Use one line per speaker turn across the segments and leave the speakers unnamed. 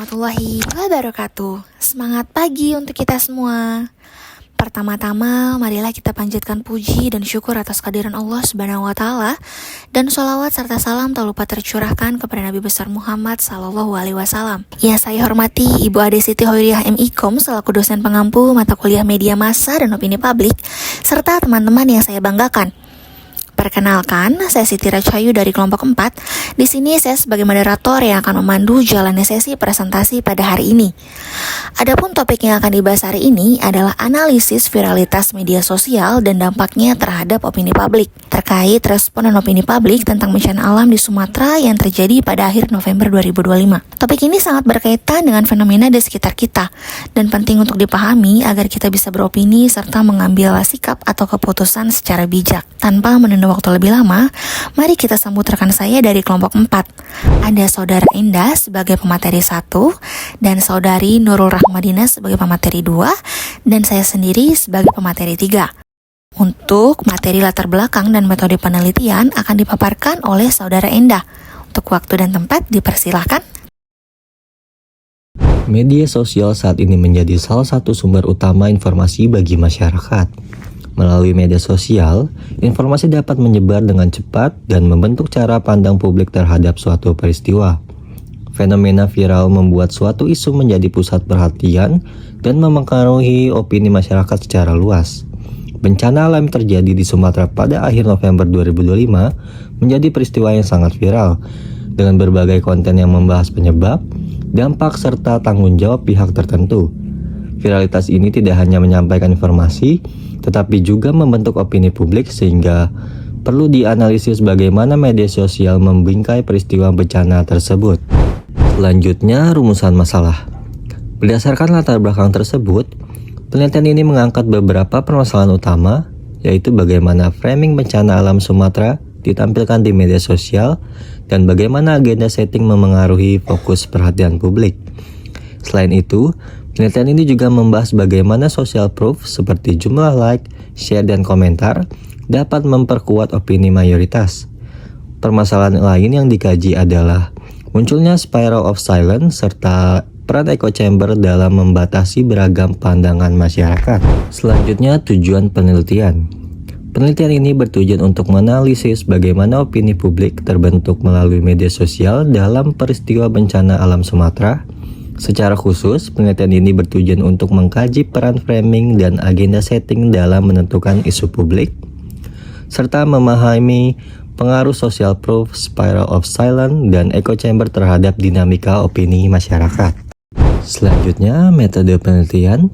warahmatullahi wabarakatuh. Semangat pagi untuk kita semua. Pertama-tama, marilah kita panjatkan puji dan syukur atas kehadiran Allah Subhanahu wa Ta'ala, dan sholawat serta salam tak lupa tercurahkan kepada Nabi besar Muhammad Sallallahu Alaihi Wasallam. Ya, saya hormati Ibu Ade Siti Hoiriah MIKOM selaku dosen pengampu mata kuliah media massa dan opini publik, serta teman-teman yang saya banggakan. Perkenalkan, saya Siti Racayu dari kelompok 4. Di sini saya sebagai moderator yang akan memandu jalannya sesi presentasi pada hari ini. Adapun topik yang akan dibahas hari ini adalah analisis viralitas media sosial dan dampaknya terhadap opini publik, terkait respon dan opini publik tentang bencana alam di Sumatera yang terjadi pada akhir November 2025. Topik ini sangat berkaitan dengan fenomena di sekitar kita dan penting untuk dipahami agar kita bisa beropini serta mengambil sikap atau keputusan secara bijak. Tanpa menunda waktu lebih lama, mari kita sambut rekan saya dari kelompok 4. Ada Saudara Enda sebagai pemateri 1, dan Saudari Nurul Rahmadina sebagai pemateri 2, dan saya sendiri sebagai pemateri 3. Untuk materi latar belakang dan metode penelitian akan dipaparkan oleh Saudara Enda. Untuk waktu dan tempat dipersilahkan.
Media sosial saat ini menjadi salah satu sumber utama informasi bagi masyarakat. Melalui media sosial, informasi dapat menyebar dengan cepat dan membentuk cara pandang publik terhadap suatu peristiwa. Fenomena viral membuat suatu isu menjadi pusat perhatian dan memengaruhi opini masyarakat secara luas. Bencana alam terjadi di Sumatera pada akhir November 2025 menjadi peristiwa yang sangat viral, dengan berbagai konten yang membahas penyebab, dampak, serta tanggung jawab pihak tertentu. Viralitas ini tidak hanya menyampaikan informasi, tetapi juga membentuk opini publik, sehingga perlu dianalisis bagaimana media sosial membingkai peristiwa bencana tersebut. Selanjutnya, rumusan masalah. Berdasarkan latar belakang tersebut, penelitian ini mengangkat beberapa permasalahan utama, yaitu bagaimana framing bencana alam Sumatera ditampilkan di media sosial dan bagaimana agenda setting memengaruhi fokus perhatian publik. Selain itu, penelitian ini juga membahas bagaimana social proof seperti jumlah like, share, dan komentar dapat memperkuat opini mayoritas. Permasalahan lain yang dikaji adalah munculnya spiral of silence serta peran echo chamber dalam membatasi beragam pandangan masyarakat. Selanjutnya, tujuan penelitian. Penelitian ini bertujuan untuk menganalisis bagaimana opini publik terbentuk melalui media sosial dalam peristiwa bencana alam Sumatera. Secara khusus, penelitian ini bertujuan untuk mengkaji peran framing dan agenda setting dalam menentukan isu publik, serta memahami pengaruh social proof, spiral of silence, dan echo chamber terhadap dinamika opini masyarakat. Selanjutnya, metode penelitian.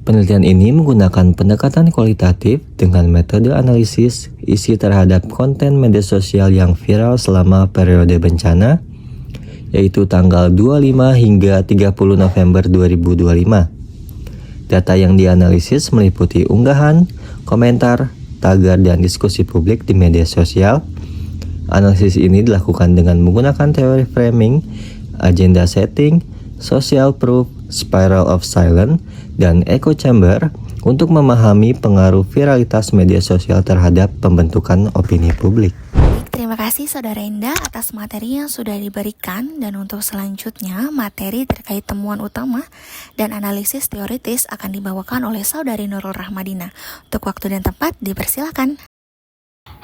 Penelitian ini menggunakan pendekatan kualitatif dengan metode analisis isi terhadap konten media sosial yang viral selama periode bencana, yaitu tanggal 25 hingga 30 November 2025. Data yang dianalisis meliputi unggahan, komentar, tagar, dan diskusi publik di media sosial. Analisis ini dilakukan dengan menggunakan teori framing, agenda setting, social proof, spiral of silence, dan echo chamber untuk memahami pengaruh viralitas media sosial terhadap pembentukan opini publik.
Terima kasih Saudara Enda atas materi yang sudah diberikan, dan untuk selanjutnya materi terkait temuan utama dan analisis teoritis akan dibawakan oleh Saudari Nurul Rahmadina. Untuk waktu dan tempat dipersilakan.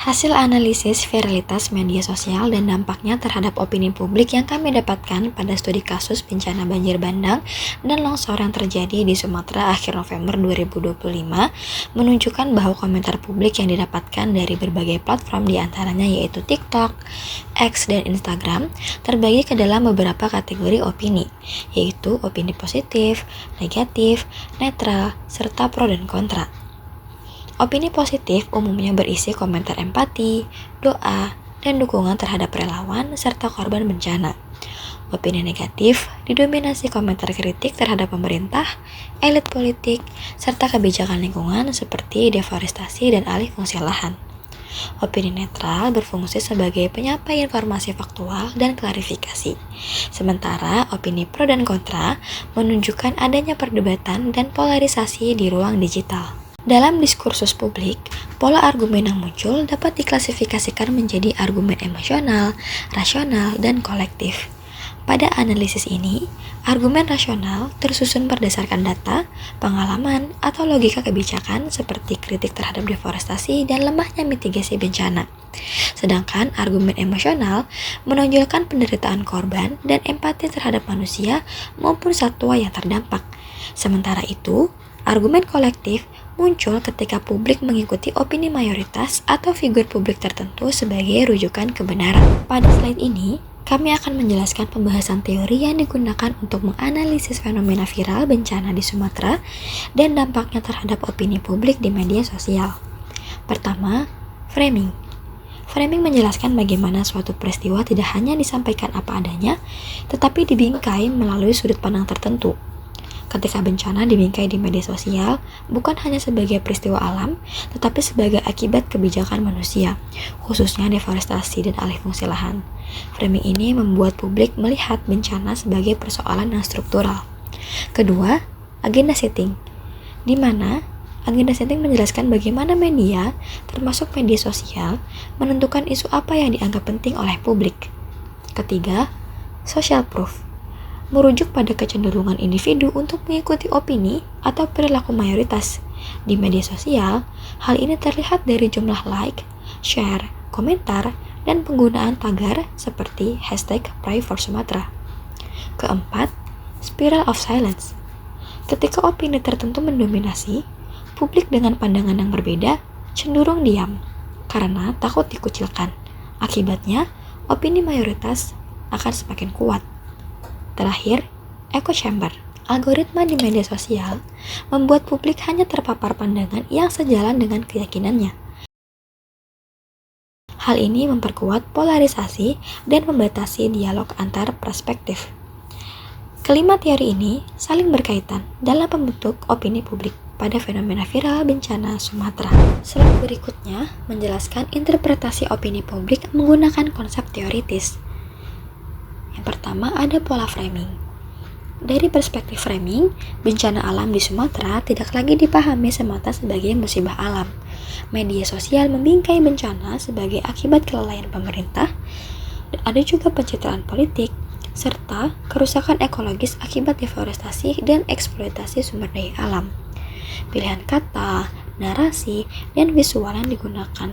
Hasil analisis viralitas media sosial dan dampaknya terhadap opini publik yang kami dapatkan pada studi kasus bencana banjir bandang dan longsor yang terjadi di Sumatera akhir November 2025 menunjukkan bahwa komentar publik yang didapatkan dari berbagai platform diantaranya yaitu TikTok, X, dan Instagram terbagi ke dalam beberapa kategori opini, yaitu opini positif, negatif, netral, serta pro dan kontra. Opini positif umumnya berisi komentar empati, doa, dan dukungan terhadap relawan serta korban bencana. Opini negatif didominasi komentar kritik terhadap pemerintah, elit politik, serta kebijakan lingkungan seperti deforestasi dan alih fungsi lahan. Opini netral berfungsi sebagai penyampai informasi faktual dan klarifikasi. Sementara opini pro dan kontra menunjukkan adanya perdebatan dan polarisasi di ruang digital. Dalam diskursus publik, pola argumen yang muncul dapat diklasifikasikan menjadi argumen emosional, rasional, dan kolektif. Pada analisis ini, argumen rasional tersusun berdasarkan data, pengalaman, atau logika kebijakan seperti kritik terhadap deforestasi dan lemahnya mitigasi bencana. Sedangkan argumen emosional menonjolkan penderitaan korban dan empati terhadap manusia maupun satwa yang terdampak. Sementara itu, argumen kolektif muncul ketika publik mengikuti opini mayoritas atau figur publik tertentu sebagai rujukan kebenaran. Pada slide ini, kami akan menjelaskan pembahasan teori yang digunakan untuk menganalisis fenomena viral bencana di Sumatera dan dampaknya terhadap opini publik di media sosial. Pertama, framing. Framing menjelaskan bagaimana suatu peristiwa tidak hanya disampaikan apa adanya, tetapi dibingkai melalui sudut pandang tertentu. Ketika bencana dibingkai di media sosial, bukan hanya sebagai peristiwa alam, tetapi sebagai akibat kebijakan manusia, khususnya deforestasi dan alih fungsi lahan. Framing ini membuat publik melihat bencana sebagai persoalan yang struktural. Kedua, agenda setting, di mana agenda setting menjelaskan bagaimana media, termasuk media sosial, menentukan isu apa yang dianggap penting oleh publik. Ketiga, social proof, merujuk pada kecenderungan individu untuk mengikuti opini atau perilaku mayoritas. Di media sosial, hal ini terlihat dari jumlah like, share, komentar, dan penggunaan tagar seperti hashtag #PrayForSumatera. Keempat, spiral of silence. Ketika opini tertentu mendominasi, publik dengan pandangan yang berbeda cenderung diam karena takut dikucilkan. Akibatnya, opini mayoritas akan semakin kuat. Terakhir, echo chamber. Algoritma di media sosial membuat publik hanya terpapar pandangan yang sejalan dengan keyakinannya. Hal ini memperkuat polarisasi dan membatasi dialog antar perspektif. Kelima teori ini saling berkaitan dalam membentuk opini publik pada fenomena viral bencana Sumatera. Slide berikutnya menjelaskan interpretasi opini publik menggunakan konsep teoritis. Yang pertama ada pola framing. Dari perspektif framing, bencana alam di Sumatera tidak lagi dipahami semata sebagai musibah alam. Media sosial membingkai bencana sebagai akibat kelalaian pemerintah, dan ada juga pencitraan politik, serta kerusakan ekologis akibat deforestasi dan eksploitasi sumber daya alam. Pilihan kata, narasi, dan visual yang digunakan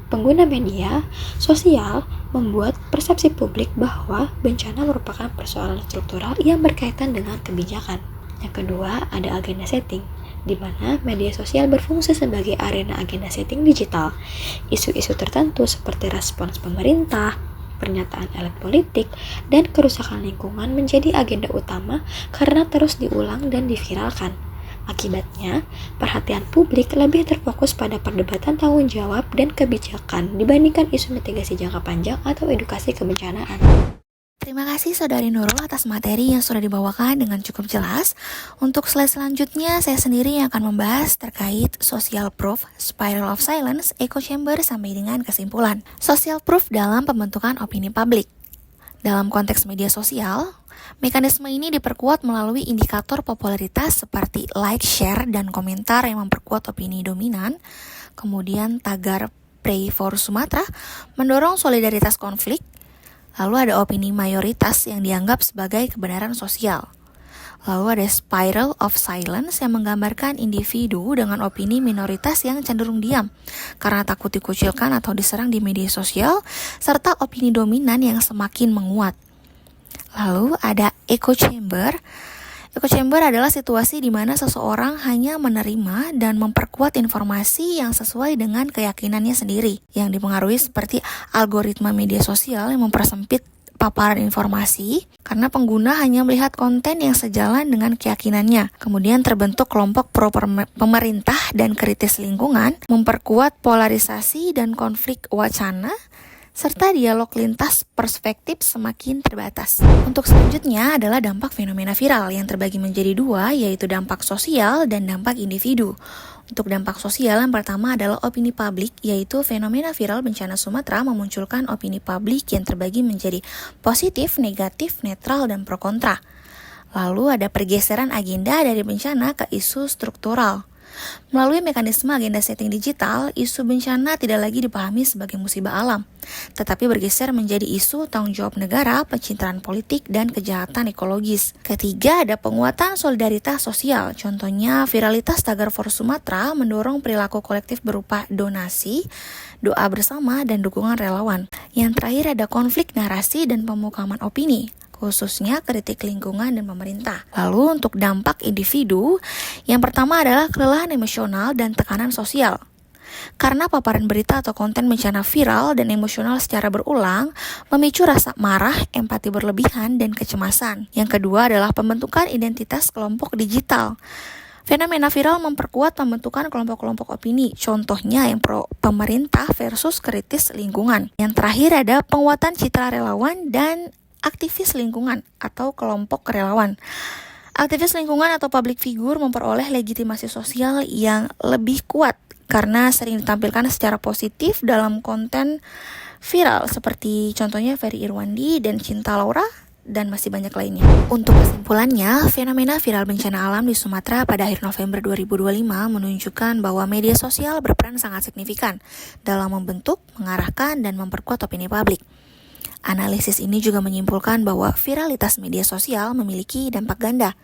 pengguna media sosial membuat persepsi publik bahwa bencana merupakan persoalan struktural yang berkaitan dengan kebijakan. Yang kedua, ada agenda setting, di mana media sosial berfungsi sebagai arena agenda setting digital. Isu-isu tertentu seperti respons pemerintah, pernyataan elit politik, dan kerusakan lingkungan menjadi agenda utama karena terus diulang dan diviralkan. Akibatnya, perhatian publik lebih terfokus pada perdebatan tanggung jawab dan kebijakan dibandingkan isu mitigasi jangka panjang atau edukasi kebencanaan.
Terima kasih Saudari Nurul atas materi yang sudah dibawakan dengan cukup jelas. Untuk slide selanjutnya, saya sendiri yang akan membahas terkait social proof, spiral of silence, echo chamber, sampai dengan kesimpulan. Social proof dalam pembentukan opini publik. Dalam konteks media sosial, mekanisme ini diperkuat melalui indikator popularitas seperti like, share, dan komentar yang memperkuat opini dominan. Kemudian tagar Pray for Sumatera mendorong solidaritas konflik. Lalu ada opini mayoritas yang dianggap sebagai kebenaran sosial. Lalu ada spiral of silence yang menggambarkan individu dengan opini minoritas yang cenderung diam karena takut dikucilkan atau diserang di media sosial, serta opini dominan yang semakin menguat. Lalu ada echo chamber. Echo chamber adalah situasi di mana seseorang hanya menerima dan memperkuat informasi yang sesuai dengan keyakinannya sendiri, yang dipengaruhi seperti algoritma media sosial yang mempersempit paparan informasi karena pengguna hanya melihat konten yang sejalan dengan keyakinannya. Kemudian terbentuk kelompok pro pemerintah dan kritis lingkungan, memperkuat polarisasi dan konflik wacana, serta dialog lintas perspektif semakin terbatas. Untuk selanjutnya adalah dampak fenomena viral yang terbagi menjadi dua, yaitu dampak sosial dan dampak individu. Untuk dampak sosial, yang pertama adalah opini publik, yaitu fenomena viral bencana Sumatera memunculkan opini publik yang terbagi menjadi positif, negatif, netral, dan pro kontra. Lalu ada pergeseran agenda dari bencana ke isu struktural. Melalui mekanisme agenda setting digital, isu bencana tidak lagi dipahami sebagai musibah alam, tetapi bergeser menjadi isu tanggung jawab negara, pencitraan politik, dan kejahatan ekologis. Ketiga, ada penguatan solidaritas sosial. Contohnya, viralitas tagar for Sumatera mendorong perilaku kolektif berupa donasi, doa bersama, dan dukungan relawan. Yang terakhir ada konflik narasi dan pemukaman opini, khususnya kritik lingkungan dan pemerintah. Lalu untuk dampak individu, yang pertama adalah kelelahan emosional dan tekanan sosial. Karena paparan berita atau konten bencana viral dan emosional secara berulang, memicu rasa marah, empati berlebihan, dan kecemasan. Yang kedua adalah pembentukan identitas kelompok digital. Fenomena viral memperkuat pembentukan kelompok-kelompok opini, contohnya yang pro pemerintah versus kritis lingkungan. Yang terakhir ada penguatan citra relawan dan aktivis lingkungan atau kelompok relawan. Aktivis lingkungan atau public figure memperoleh legitimasi sosial yang lebih kuat karena sering ditampilkan secara positif dalam konten viral seperti contohnya Ferry Irwandi dan Cinta Laura dan masih banyak lainnya. Untuk kesimpulannya, fenomena viral bencana alam di Sumatera pada akhir November 2025 menunjukkan bahwa media sosial berperan sangat signifikan dalam membentuk, mengarahkan, dan memperkuat opini publik. Analisis ini juga menyimpulkan bahwa viralitas media sosial memiliki dampak ganda.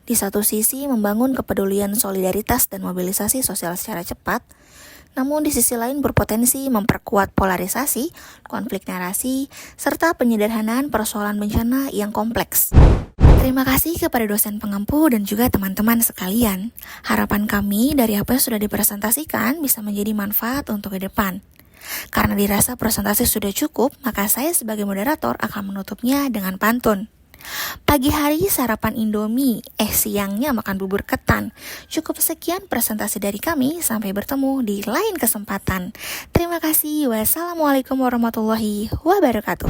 Di satu sisi membangun kepedulian solidaritas dan mobilisasi sosial secara cepat, namun di sisi lain berpotensi memperkuat polarisasi, konflik narasi, serta penyederhanaan persoalan bencana yang kompleks. Terima kasih kepada dosen pengampu dan juga teman-teman sekalian. Harapan kami dari apa yang sudah dipresentasikan bisa menjadi manfaat untuk ke depan. Karena dirasa presentasi sudah cukup, maka saya sebagai moderator akan menutupnya dengan pantun. Pagi hari sarapan Indomie, siangnya makan bubur ketan. Cukup sekian presentasi dari kami, sampai bertemu di lain kesempatan. Terima kasih, wassalamualaikum warahmatullahi wabarakatuh.